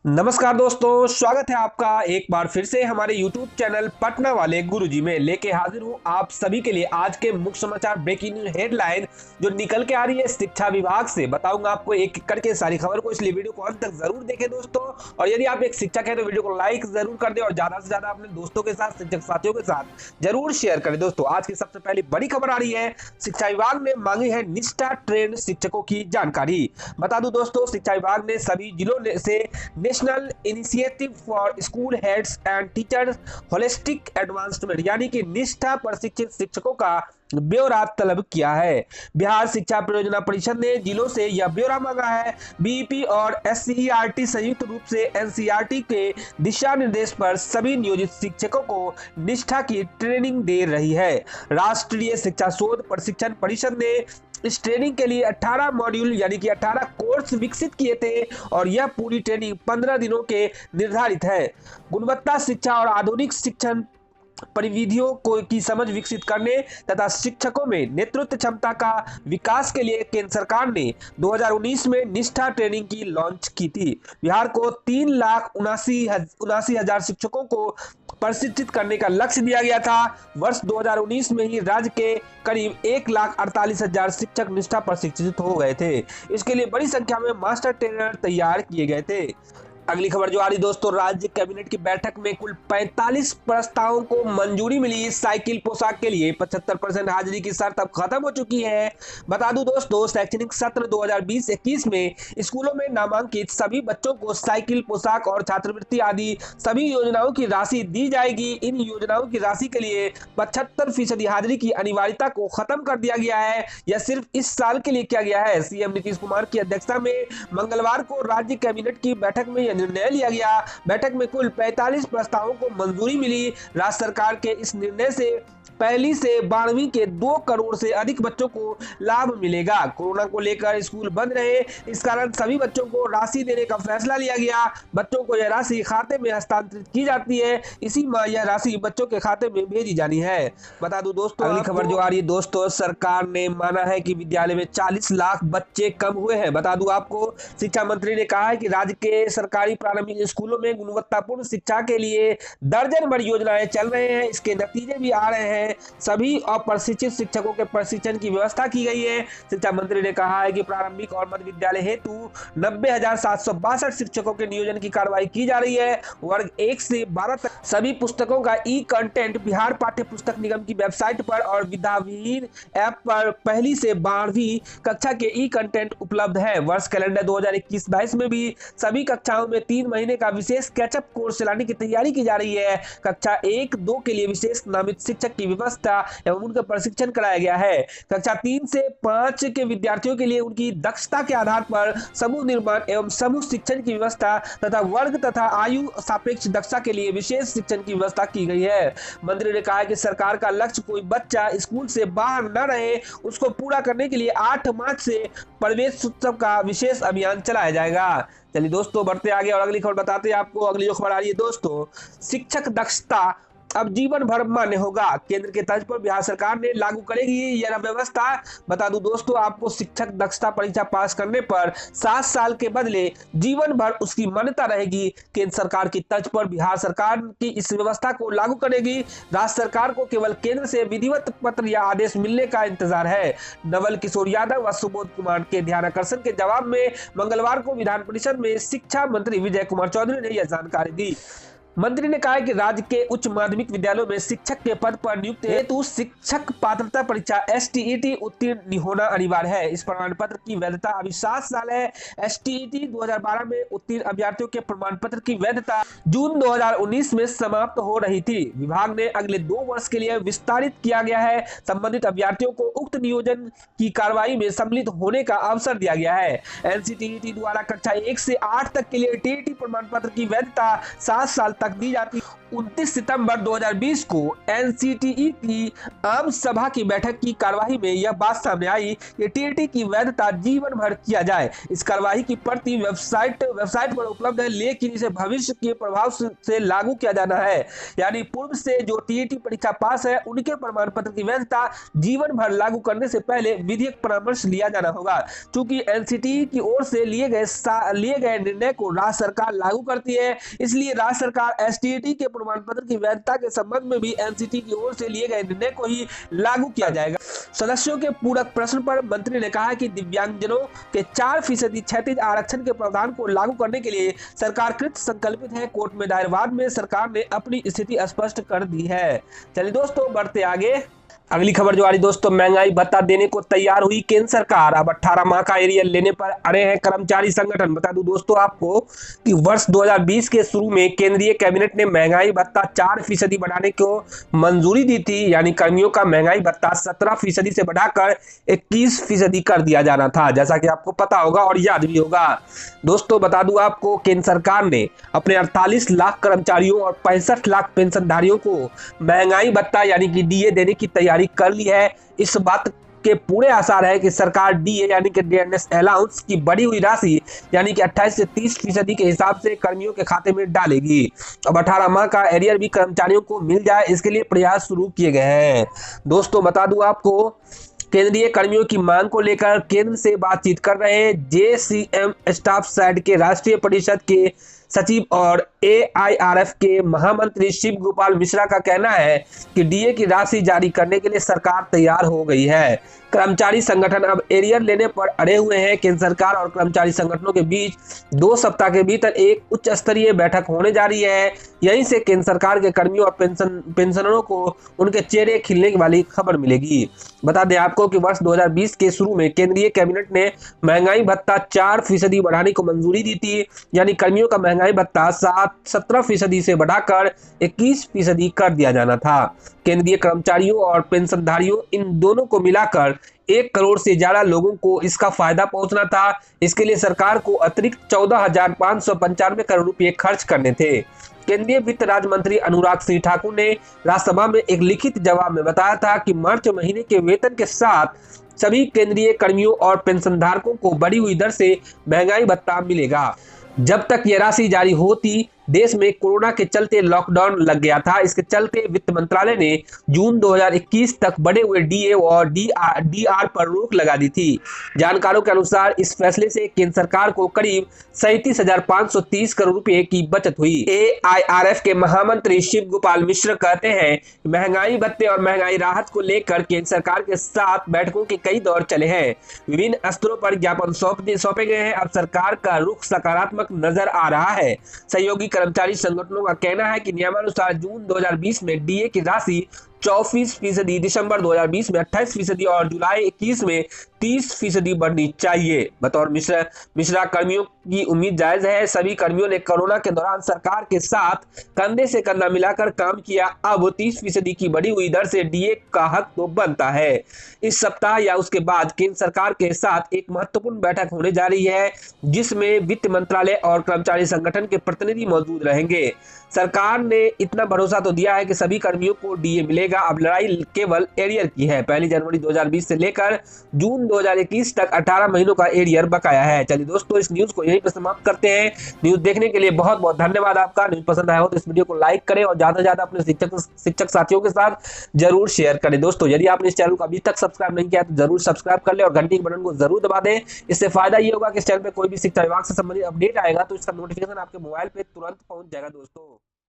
नमस्कार दोस्तों, स्वागत है आपका एक बार फिर से हमारे YouTube चैनल पटना वाले गुरुजी में लेके हाजिर हूँ आप सभी के लिए आज के मुख्य समाचार ब्रेकिंग न्यूज हेडलाइन जो निकल के आ रही है शिक्षा विभाग से। बताऊंगा आपको एक एक करके सारी खबर को, इसलिए वीडियो को अंत तक जरूर देखें दोस्तों। और यदि आप एक शिक्षक है तो वीडियो को लाइक जरूर कर दें और ज्यादा से ज्यादा अपने दोस्तों के साथ, शिक्षक साथियों के साथ जरूर शेयर करें। दोस्तों आज की सबसे पहली बड़ी खबर आ रही है, शिक्षा विभाग ने मांगी है निष्ठा ट्रेंड शिक्षकों की जानकारी। बता दूं दोस्तों, शिक्षा विभाग ने सभी जिलों से national initiative for school heads and teachers holistic advancement यानी कि निष्ठा प्रशिक्षित शिक्षकों का ब्यौरा तलब किया है। बिहार शिक्षा परियोजना परिषद ने जिलों से यह ब्यौरा मांगा है। बीईपी और एससीईआरटी संयुक्त रूप से एनसीईआरटी के दिशा निर्देश पर सभी नियोजित शिक्षकों को निष्ठा की ट्रेनिंग दे रही है। राष्ट्रीय शिक्षा शोध प्रशिक्षण परिषद ने इस ट्रेनिंग के लिए 18 मॉड्यूल यानी कि 18 कोर्स विकसित किए थे और यह पूरी ट्रेनिंग 15 दिनों के निर्धारित है। गुणवत्ता शिक्षा और आधुनिक शिक्षण परिविधियों को की समझ विकसित करने तथा शिक्षकों में नेतृत्व क्षमता का विकास के लिए केंद्र सरकार ने 2019 में निष्ठा ट्रेनिंग की लॉन्च की थी। बिहार को 3,79,000 शिक्षकों को प्रशिक्षित करने का लक्ष्य दिया गया था। वर्ष 2019 में ही राज्य के करीब 1,48,000 शिक्षक निष्ठा प्रशिक्षित हो गए थे। इसके लिए बड़ी संख्या में मास्टर ट्रेनर तैयार किए गए थे। अगली खबर जो आ रही दोस्तों, राज्य कैबिनेट की बैठक में कुल 45 प्रस्तावों को मंजूरी मिली। साइकिल पोशाक के लिए 75% हाजिरी की शर्त अब खत्म हो चुकी है। बता दूं दोस्तों, शैक्षणिक सत्र 2020-21 में स्कूलों में नामांकित सभी बच्चों को साइकिल पोशाक और छात्रवृत्ति आदि सभी योजनाओं की राशि दी जाएगी। इन योजनाओं की राशि के लिए 75% हाजिरी की अनिवार्यता को खत्म कर दिया गया है। यह सिर्फ इस साल के लिए किया गया है। सीएम नीतीश कुमार की अध्यक्षता में मंगलवार को राज्य कैबिनेट की बैठक में निर्णय लिया गया। बैठक में कुल 45 प्रस्तावों को मंजूरी मिली। राज्य सरकार के इस निर्णय से पहली से 12वीं के 2 करोड़ से अधिक बच्चों को लाभ मिलेगा। कोरोना को लेकर स्कूल बंद रहे, इस कारण सभी बच्चों को राशि देने का फैसला लिया गया। बच्चों को यह राशि खाते में हस्तांतरित की जाती है। इसी माह यह राशि बच्चों के खाते में भेजी जानी है। बता दूं दोस्तों, अगली खबर जो आ रही है दोस्तों, सरकार ने माना है कि विद्यालय में 40 लाख बच्चे कम हुए हैं। बता दूं आपको, शिक्षा मंत्री ने कहा है कि राज्य के सरकारी प्रारंभिक स्कूलों में गुणवत्तापूर्ण शिक्षा के लिए दर्जन भर योजनाएं चल रहे हैं। इसके नतीजे भी आ रहे हैं। सभी अप्रशिक्षित शिक्षकों के प्रशिक्षण की व्यवस्था की गई है। शिक्षा मंत्री ने कहा है कि प्रारंभिक और मध्य विद्यालय हेतु 90,762 शिक्षकों के नियोजन की कार्रवाई की जा रही है। वर्ग 1 से 12 तक सभी पुस्तकों का ई कंटेंट बिहार पाठ्य पुस्तक निगम की वेबसाइट पर और विद्यावीर ऐप पर पहली से 12वीं कक्षा के ई कंटेंट उपलब्ध है। वर्ष कैलेंडर 2021-22 में भी सभी कक्षाओं में 3 महीने का विशेष कैचअप कोर्स चलाने की तैयारी की जा रही है। कक्षा 1-2 के लिए विशेष नामित शिक्षक की व्यवस्था एवं उनका प्रशिक्षण कराया गया है। कक्षा 3 से 5 के विद्यार्थियों के लिए उनकी दक्षता के आधार पर समूह निर्माण एवं समूह शिक्षण की व्यवस्था तथा वर्ग तथा आयु सापेक्ष दक्षता के लिए विशेष शिक्षण की व्यवस्था की गई है। मंत्री ने कहा कि सरकार का लक्ष्य कोई बच्चा स्कूल से बाहर न रहे, उसको पूरा करने के लिए 8 मार्च से प्रवेश उत्सव का विशेष अभियान चलाया जाएगा। चलिए दोस्तों बढ़ते आगे और अगली खबर बताते हैं आपको। अगली जो खबर आ रही है दोस्तों, शिक्षक दक्षता अब जीवन भर मान्य होगा। केंद्र के तर्ज पर बिहार सरकार ने लागू करेगी यह व्यवस्था। बता दूं दोस्तों आपको, शिक्षक दक्षता परीक्षा पास करने पर 7 साल के बदले जीवन भर उसकी मान्यता रहेगी। केंद्र सरकार की तर्ज पर बिहार सरकार की इस व्यवस्था को लागू करेगी। राज्य सरकार को केवल केंद्र से विधिवत पत्र या आदेश मिलने का इंतजार है। नवल किशोर यादव व सुबोध कुमार के ध्यानाकर्षण के जवाब में मंगलवार को विधान परिषद में शिक्षा मंत्री विजय कुमार चौधरी ने यह जानकारी दी। मंत्री ने कहा कि राज्य के उच्च माध्यमिक विद्यालयों में शिक्षक के पद पर नियुक्ति हेतु शिक्षक पात्रता परीक्षा एसटीईटी उत्तीर्ण होना अनिवार्य है। इस प्रमाण पत्र की वैधता अभी 7 साल है। एसटीईटी 2012 में उत्तीर्ण अभ्यर्थियों के प्रमाण पत्र की वैधता जून 2019 में समाप्त हो रही थी। विभाग ने अगले 2 वर्ष के लिए विस्तारित किया गया है। संबंधित अभ्यर्थियों को उक्त नियोजन की कार्रवाई में सम्मिलित होने का अवसर दिया गया है। एनसीटीईटी द्वारा कक्षा 1 से 8 तक के लिए टीईटी प्रमाण पत्र की वैधता 7 साल तक दी जाती। 29 सितंबर 2020 को एनसीटीई की आम सभा की बैठक की कार्यवाही में यह बात सामने आई कि टीईटी की वैधता जीवन भर किया जाए। इस कार्यवाही की प्रति वेबसाइट पर उपलब्ध है, लेकिन इसे भविष्य के प्रभाव से लागू किया जाना है। यानी पूर्व से जो टीईटी परीक्षा पास है उनके प्रमाण पत्र की वैधता जीवन भर लागू करने से पहले विधिक परामर्श लिया जाना होगा। चूंकि एनसीटीई की ओर से लिए गए निर्णय को राज्य सरकार लागू करती है, इसलिए राज्य सरकार एसटीईटी के प्रमाण पत्र की वैधता के संबंध में भी एनसीटीई की ओर से लिए गए निर्णय को ही लागू किया जाएगा। सदस्यों के पूरक प्रश्न पर मंत्री ने कहा कि दिव्यांगजनों के 4% क्षैतिज आरक्षण के प्रावधान को लागू करने के लिए सरकार कृत संकल्पित है। कोर्ट में दायर वाद में सरकार ने अपनी स्थिति स्पष्ट कर दी है। चलिए दोस्तों बढ़ते आगे। अगली खबर जो आ रही दोस्तों, महंगाई भत्ता देने को तैयार हुई केंद्र सरकार। अब 18 माह का एरियर लेने पर अड़े हैं कर्मचारी संगठन। बता दूं दोस्तों आपको कि वर्ष 2020 के शुरू में केंद्रीय कैबिनेट ने महंगाई भत्ता 4% बढ़ाने को मंजूरी दी थी। यानी कर्मियों का महंगाई भत्ता 17% से बढ़ाकर 21% कर दिया जाना था, जैसा कि आपको पता होगा और याद भी होगा। दोस्तों बता दूं आपको, केंद्र सरकार ने अपने 48 लाख कर्मचारियों और 65 लाख पेंशनधारियों को महंगाई भत्ता यानी कि डीए देने की तैयारी कर ली है। इस बात के पूरे आसार है कि सरकार डीए यानी कि डियरनेस अलाउंस की बढ़ी हुई राशि यानी कि 28 से 30% के हिसाब से कर्मियों के खाते में डालेगी। अब 18 माह का एरियर भी कर्मचारियों को मिल जाए, इसके लिए प्रयास शुरू किए गए हैं। दोस्तों बता दूं आपको, केंद्रीय कर्मियों की मांग को लेकर केंद्र से बातचीत कर रहे जेसीएम स्टाफ साइड के राष्ट्रीय परिषद के सचिव और एआईआरएफ के महामंत्री शिव गोपाल मिश्रा का कहना है कि डीए की राशि जारी करने के लिए सरकार तैयार हो गई है। कर्मचारी संगठन अब एरियर लेने पर अड़े हुए हैं। केंद्र सरकार और कर्मचारी संगठनों के बीच 2 सप्ताह के भीतर एक उच्च स्तरीय बैठक होने जा रही है। यहीं से केंद्र सरकार के कर्मियों और पेंशनरों को उनके चेहरे खिलने वाली खबर मिलेगी। बता दें आपको कि वर्ष 2020 के शुरू में केंद्रीय कैबिनेट ने महंगाई भत्ता 4% बढ़ाने को मंजूरी दी थी। यानी कर्मियों का महंगाई भत्ता 17% से बढ़ाकर 21% कर दिया जाना था। केंद्रीय कर्मचारियों और पेंशनधारियों इन दोनों को मिलाकर 1 करोड़ से ज्यादा लोगों को इसका फायदा पहुंचना था। इसके लिए सरकार को अतिरिक्त 14,595 करोड़ रुपए खर्च करने थे। केंद्रीय वित्त राज्य मंत्री अनुराग सिंह ठाकुर ने राज्यसभा में एक लिखित जवाब में बताया था कि मार्च महीने के वेतन के साथ सभी केंद्रीय कर्मियों और पेंशनधारकों को बढ़ी हुई दर से महंगाई भत्ता मिलेगा। जब तक यह राशि जारी होती, देश में कोरोना के चलते लॉकडाउन लग गया था। इसके चलते वित्त मंत्रालय ने जून 2021 तक बढ़े हुए डीए और डीआर पर रोक लगा दी थी। जानकारों के अनुसार इस फैसले से केंद्र सरकार को करीब 37,530 करोड़ रुपए की बचत हुई। एआईआरएफ के महामंत्री शिव गोपाल मिश्र कहते हैं कि महंगाई भत्ते और महंगाई राहत को लेकर केंद्र सरकार के साथ बैठकों के कई दौर चले हैं। विभिन्न स्तरों पर ज्ञापन सौंपे गए हैं। अब सरकार का रुख सकारात्मक नजर आ रहा है। सहयोगी कर्मचारी संगठनों का कहना है कि नियमानुसार जून 2020 में डीए की राशि 24%, दिसंबर 2020 में 28% और जुलाई 21 में 30% बढ़नी चाहिए। बतौर मिश्रा कर्मियों की उम्मीद जायज है। सभी कर्मियों ने कोरोना के दौरान सरकार के साथ कंधे से कंधा मिलाकर काम किया। अब 30% की बढ़ी हुई दर से डीए का हक तो बनता है। इस सप्ताह या उसके बाद केंद्र सरकार के साथ एक महत्वपूर्ण बैठक होने जा रही है, जिसमें वित्त मंत्रालय और कर्मचारी संगठन के प्रतिनिधि मौजूद रहेंगे। सरकार ने इतना भरोसा तो दिया है कि सभी कर्मियों को डीए मिलेगा। अब लड़ाई केवल एरियर की है। 1 जनवरी 2020 से लेकर जून 2021 तक 18 महीनों का एरियर बकाया है। चलिए दोस्तों, इस न्यूज को यहीं पर समाप्त करते हैं। न्यूज देखने के लिए बहुत बहुत धन्यवाद आपका। न्यूज पसंद आया हो तो इस वीडियो को लाइक करें और ज्यादा से ज्यादा अपने शिक्षक साथियों के साथ जरूर शेयर करें। दोस्तों यदि आपने इस चैनल को अभी तक सब्सक्राइब नहीं किया तो जरूर सब्सक्राइब कर ले और घंटी के बटन को जरूर दबा दें। इससे फायदा ये होगा कि इस चैनल पे कोई भी शिक्षा विभाग से संबंधित अपडेट आएगा तो इसका नोटिफिकेशन आपके मोबाइल पे तुरंत पहुंच जाएगा दोस्तों।